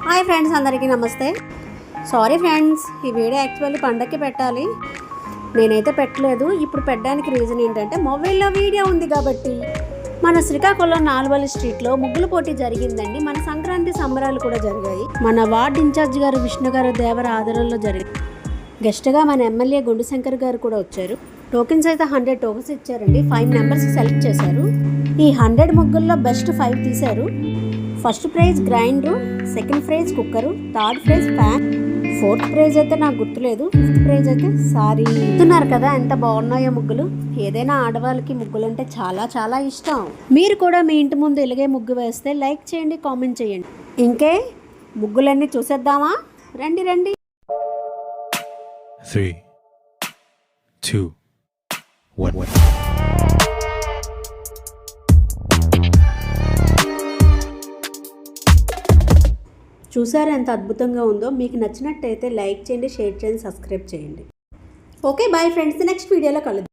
Hi friends, అందరికీ నమస్తే. Sorry friends, ఈ వీడియో యాక్చువల్లీ పండగకి పెట్టాలి, నేనైతే పెట్టలేదు. ఇప్పుడు పెట్టడానికి రీజన్ ఏంటంటే మొబైల్లో వీడియో ఉంది కాబట్టి. మన శ్రీకాకుళం నాల్వల్లి స్ట్రీట్లో ముగ్గుల పోటీ జరిగిందండి. మన సంక్రాంతి సంబరాలు కూడా జరిగాయి. మన వార్డ్ ఇన్ఛార్జ్ గారు విష్ణు గారు దేవర ఆధ్వర్యంలో జరిగింది. గెస్ట్గా మన ఎమ్మెల్యే గుండుశంకర్ గారు కూడా వచ్చారు. టోకెన్స్ అయితే 100 టోకెన్స్ ఇచ్చారండి. 5 మెంబర్స్ సెలెక్ట్ చేశారు. ఈ 100 ముగ్గుల్లో బెస్ట్ 5 తీశారు. First prize grinder, second prize cooker, third prize fan, fourth prize అయితే నాకు గుర్తులేదు, ఫిఫ్త్ ప్రైజ్ అయితే సారీ. చూస్తున్నారు కదా ఎంత బాగున్నాయో ముగ్గులు. ఏదైనా ఆడవాళ్ళకి ముగ్గులు అంటే చాలా చాలా ఇష్టం. మీరు కూడా మీ ఇంటి ముందు ఇలాగే ముగ్గు వేస్తే లైక్ చేయండి, కామెంట్ చేయండి. ఇంకే ముగ్గులన్నీ చూసేద్దామా? రండి రండి. 3, 2, 1. చూసారా ఎంత అద్భుతంగా ఉందో? మీకు నచ్చినట్టయితే లైక్ చేయండి, షేర్ చేయండి, సబ్స్క్రైబ్ చేయండి. ఓకే బాయ్ ఫ్రెండ్స్, నెక్స్ట్ వీడియోలో కలుద్దాం.